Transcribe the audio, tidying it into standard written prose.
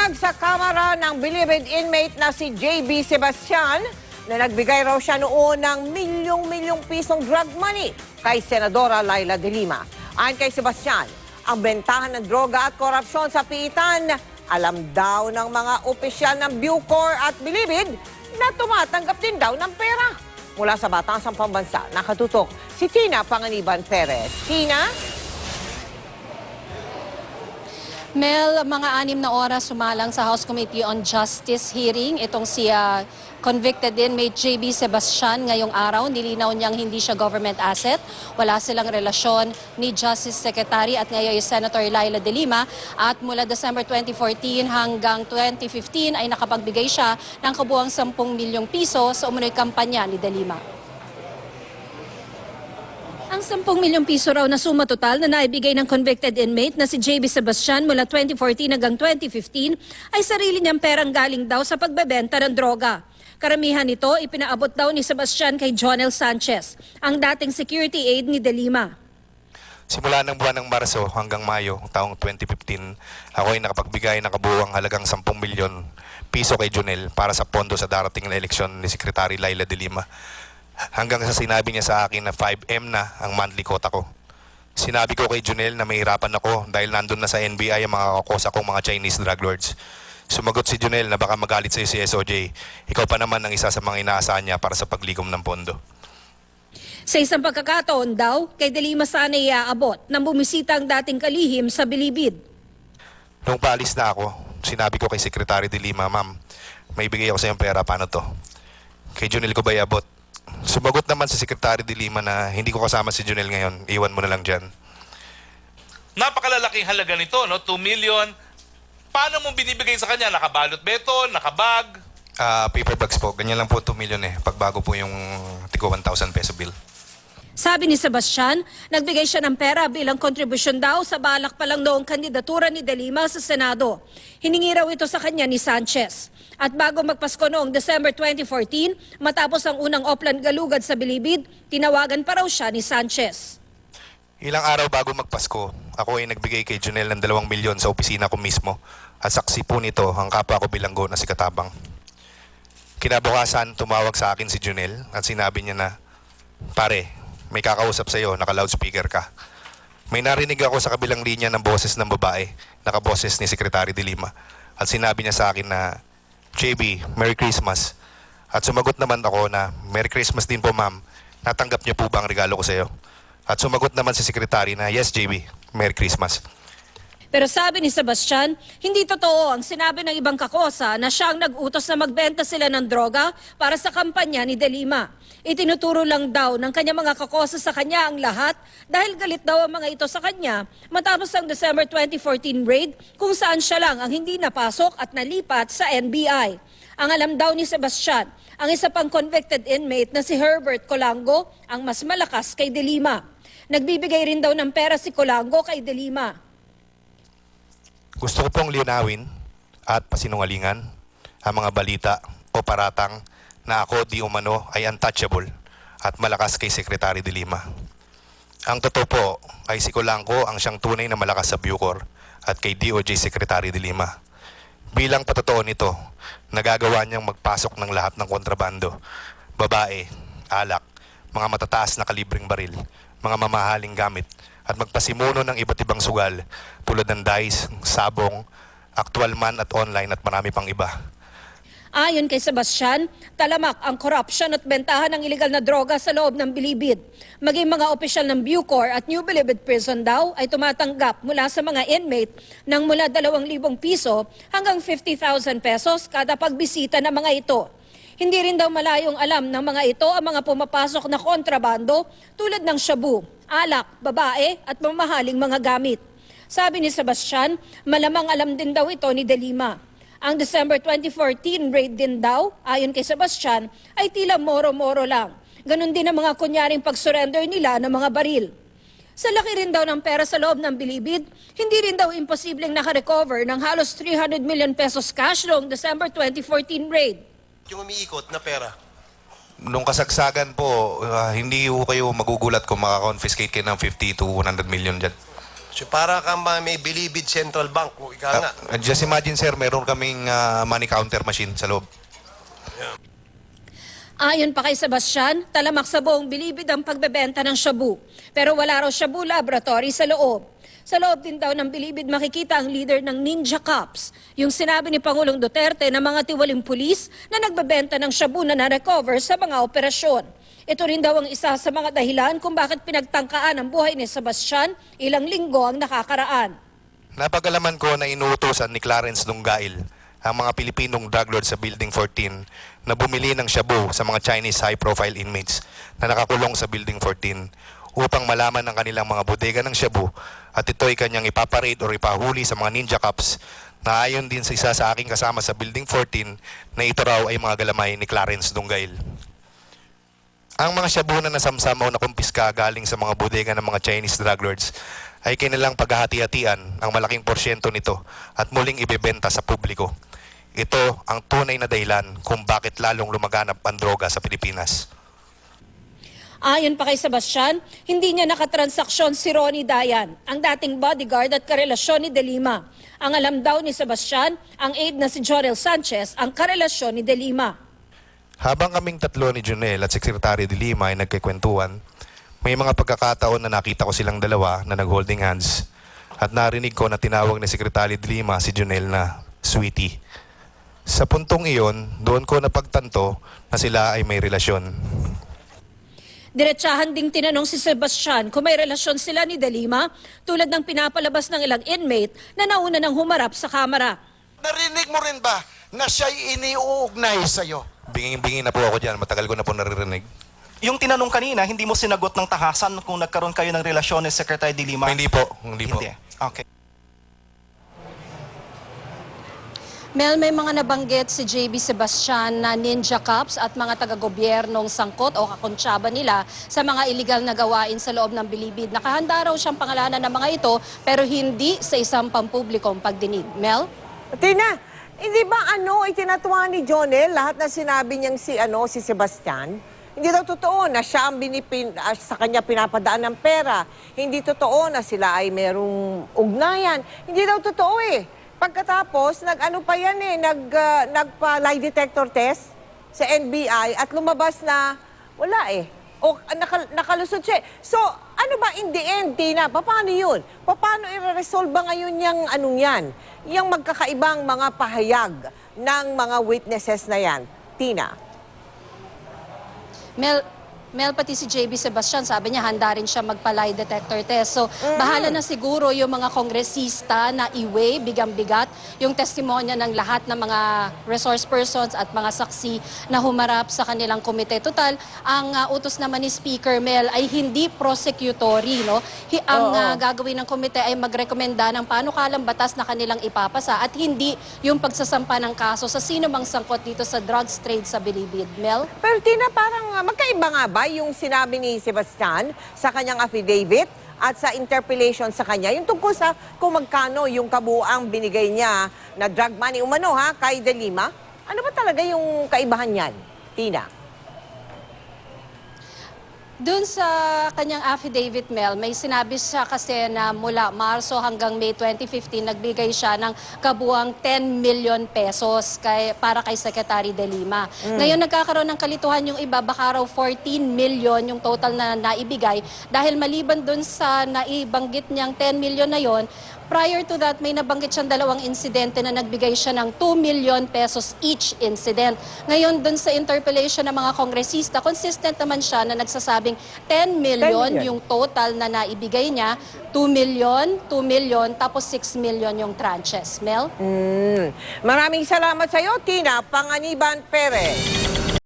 Bunyag sa kamera ng bilibid inmate na si JB Sebastian na nagbigay raw siya noon ng milyong-milyong pisong drug money kay Senadora Laila de Lima. Ayon kay Sebastian, ang bentahan ng droga at korupsyon sa piitan, alam daw ng mga opisyal ng Bucor at bilibid na tumatanggap din daw ng pera. Mula sa Batangsang Pambansa, nakatutok si Tina Panganiban Perez. Tina? Mel, mga 6 na oras sumalang sa House Committee on Justice hearing. Itong si convicted inmate JB Sebastian ngayong araw. Nilinaw niyang hindi siya government asset. Wala silang relasyon ni Justice Secretary at ngayon Senator Laila de Lima. At mula December 2014 hanggang 2015 ay nakapagbigay siya ng kabuuang 10 milyong piso sa umunoy kampanya ni de Lima. Ang 10 milyong piso raw na suma total na naibigay ng convicted inmate na si JB Sebastian mula 2014 hanggang 2015 ay sarili niyang perang galing daw sa pagbebenta ng droga. Karamihan nito ipinaabot daw ni Sebastian kay Jonel Sanchez, ang dating security aide ni de Lima. Simula ng buwan ng Marso hanggang Mayo taong 2015, ako ay nakapagbigay ng kabuuang halagang 10 milyon piso kay Jonel para sa pondo sa darating na eleksyon ni Secretary Laila de Lima. Hanggang sa sinabi niya sa akin na 5M na ang monthly quota ko. Sinabi ko kay Jonel na mahirapan ako dahil nandun na sa NBI ang mga kakosa kong mga Chinese drug lords. Sumagot si Jonel na baka magalit sa'yo si SOJ. Ikaw pa naman ang isa sa mga inaasahan niya para sa paglikom ng pondo. Sa isang pagkakataon daw, kay de Lima sana iaabot nang bumisita ang dating kalihim sa bilibid. Nung paalis na ako, sinabi ko kay Secretary de Lima, Ma'am, may bigay ako sa iyong pera, paano to? Kay Jonel ko ba iabot? Sumagot naman si Secretary de Lima na hindi ko kasama si Jonel ngayon, iwan mo na lang dyan. Napakalalaking halaga nito, no? 2 million. Paano mo binibigay sa kanya? Nakabalot beton, nakabag? Paper bags po, ganyan lang po 2 million eh, pagbago po yung tigo 1,000 peso bill. Sabi ni Sebastian, nagbigay siya ng pera bilang kontribusyon daw sa balak pa lang noong kandidatura ni de Lima sa Senado. Hiningi raw ito sa kanya ni Sanchez. At bago magpasko noong December 2014, matapos ang unang Oplan Galugad sa bilibid, tinawagan pa raw siya ni Sanchez. Ilang araw bago magpasko, ako ay nagbigay kay Jonel ng 2 milyon sa opisina ko mismo. At saksi po nito ang kapwa ko bilanggo na si Katabang. Kinabukasan, tumawag sa akin si Jonel at sinabi niya na, Pare, may kakausap sa'yo, naka-loudspeaker ka. May narinig ako sa kabilang linya ng boses ng babae, nakaboses ni Secretary de Lima. At sinabi niya sa akin na, JB, Merry Christmas. At sumagot naman ako na, Merry Christmas din po ma'am. Natanggap niyo po ba ang regalo ko sa'yo? At sumagot naman si Secretary na, Yes JB, Merry Christmas. Pero sabi ni Sebastian, hindi totoo ang sinabi ng ibang kakosa na siya ang nag-utos na magbenta sila ng droga para sa kampanya ni de Lima. Itinuturo lang daw ng kanya mga kakosa sa kanya ang lahat dahil galit daw ang mga ito sa kanya matapos ang December 2014 raid kung saan siya lang ang hindi napasok at nalipat sa NBI. Ang alam daw ni Sebastian, ang isa pang convicted inmate na si Herbert Colango ang mas malakas kay de Lima. Nagbibigay rin daw ng pera si Colango kay de Lima. Gusto ko pong linawin at pasinungalingan ang mga balita o paratang na ako di umano ay untouchable at malakas kay Secretary de Lima. Ang totoo po ay si Colango ang siyang tunay na malakas sa Bucor at kay DOJ Secretary de Lima. Bilang patotoo nito, nagagawa niyang magpasok ng lahat ng kontrabando, babae, alak, mga matataas na kalibreng baril, mga mamahaling gamit, at magpasimuno ng iba't ibang sugal tulad ng dice, sabong, actual man at online at marami pang iba. Ayon kay Sebastian, talamak ang korupsyon at bentahan ng ilegal na droga sa loob ng bilibid. Maging mga opisyal ng Bucor at New Bilibid Prison daw ay tumatanggap mula sa mga inmate ng mula 2,000 piso hanggang 50,000 pesos kada pagbisita ng mga ito. Hindi rin daw malayong alam ng mga ito ang mga pumapasok na kontrabando tulad ng shabu, alak, babae at mamahaling mga gamit. Sabi ni Sebastian, malamang alam din daw ito ni de Lima. Ang December 2014 raid din daw, ayon kay Sebastian, ay tila moro-moro lang. Ganon din ang mga kunyaring pag-surrender nila ng mga baril. Sa laki rin daw ng pera sa loob ng bilibid, hindi rin daw imposibleng nakarecover ng halos 300 million pesos cash noong December 2014 raid. Yung umiikot na pera. Nung kasagsagan po, hindi po kayo magugulat kung makakonfiscate kayo ng 50 to 100 million dyan. So para kang may Bilibid Central Bank, kung ika nga. Just imagine sir, meron kaming money counter machine sa loob. Ayon pa kay Sebastian, talamak sa buong Bilibid ang pagbebenta ng shabu. Pero wala raw shabu laboratory sa loob. Sa loob din daw ng Bilibid makikita ang leader ng Ninja Cops, yung sinabi ni Pangulong Duterte na mga tiwaling pulis na nagbebenta ng shabu na na-recover sa mga operasyon. Ito rin daw ang isa sa mga dahilan kung bakit pinagtangkaan ang buhay ni Sebastian ilang linggo ang nakakaraan. Napagalaman ko na inuutosan ni Clarence Dunggail ang mga Pilipinong drug lord sa Building 14 na bumili ng shabu sa mga Chinese high-profile inmates na nakakulong sa Building 14 upang malaman ang kanilang mga bodega ng shabu at ito'y kanyang ipaparade o ipahuli sa mga ninja cops na ayon din sa isa sa aking kasama sa Building 14 na ito raw ay mga galamay ni Clarence Dunggail. Ang mga shabu na nasamsam o nakumpiska galing sa mga bodega ng mga Chinese drug lords ay kanilang paghahati-hatian ang malaking porsyento nito at muling ibebenta sa publiko. Ito ang tunay na dahilan kung bakit lalong lumaganap ang droga sa Pilipinas. Ayon pa kay Sebastian, hindi niya nakatransaksyon si Ronnie Dayan, ang dating bodyguard at karelasyon ni De Lima. Ang alam daw ni Sebastian, ang aide na si Jonel Sanchez, ang karelasyon ni De Lima. Habang kaming tatlo ni Jonel at Secretary De Lima ay nagkikwentuhan, may mga pagkakataon na nakita ko silang dalawa na nag-holding hands at narinig ko na tinawag ni Secretary De Lima si Jonel na sweetie. Sa puntong iyon, doon ko napagtanto na sila ay may relasyon. Diretsahan ding tinanong si Sebastian kung may relasyon sila ni De Lima tulad ng pinapalabas ng ilang inmate na nauna nang humarap sa kamera. Narinig mo rin ba na siya'y iniuugnay sa'yo? Binging-bingi na po ako dyan, matagal ko na po naririnig. Yung tinanong kanina, hindi mo sinagot ng tahasan kung nagkaroon kayo ng relasyon ni Secretary De Lima? Hindi po, hindi po. Okay. Mel, may mga nabanggit si JB Sebastian na ninja cops at mga taga-gobyernong sangkot o kakontsaba nila sa mga iligal na gawain sa loob ng Bilibid. Nakahanda raw siyang pangalanan ng mga ito pero hindi sa isang pampublikong pagdinig. Mel? Tina, hindi ba itinatuwa ni Jonel lahat na sinabi niyang si Sebastian? Hindi daw totoo na siya ang sa kanya pinapadaan ng pera. Hindi totoo na sila ay merong ugnayan. Hindi daw totoo eh. Pagkatapos, nagpa-lie detector test sa NBI at lumabas na wala eh. O nakalusot siya. So, ano ba in the end, Tina? Paano yun? Paano i-resolve ba ngayon yung magkakaibang mga pahayag ng mga witnesses na yan? Tina? Mel, pati si JB Sebastian, sabi niya handa rin siya magpa-lie detector test. So, bahala na siguro yung mga kongresista na i-weigh, bigang-bigat, yung testimonya ng lahat ng mga resource persons at mga saksi na humarap sa kanilang komite. Total, ang utos naman ni Speaker Mel ay hindi prosecutory, no? Ang gagawin ng komite ay magrekomenda ng panukalang batas na kanilang ipapasa at hindi yung pagsasampa ng kaso sa sino mang sangkot dito sa drugs trade sa Bilibid. Mel? Pero Tina, parang magkaiba nga ba yung sinabi ni Sebastian sa kanyang affidavit at sa interpellation sa kanya, yung tungkol sa kung magkano yung kabuuang binigay niya na drug money kay De Lima? Ano ba talaga yung kaibahan niyan, Tina? Doon sa kanyang affidavit, Mel, may sinabi siya kasi na mula Marso hanggang May 2015, nagbigay siya ng kabuang 10 million pesos para kay Secretary De Lima. Ngayon, nagkakaroon ng kalituhan yung iba, baka raw 14 million yung total na naibigay dahil maliban doon sa naibanggit niyang 10 million na yon, prior to that, may nabanggit siyang dalawang insidente na nagbigay siya ng 2 million pesos each incident. Ngayon, dun sa interpellation ng mga kongresista, consistent naman siya na nagsasabing 10 million yung total na naibigay niya, 2 million, tapos 6 million yung tranches. Mel? Maraming salamat sa iyo, Tina Panganiban Perez.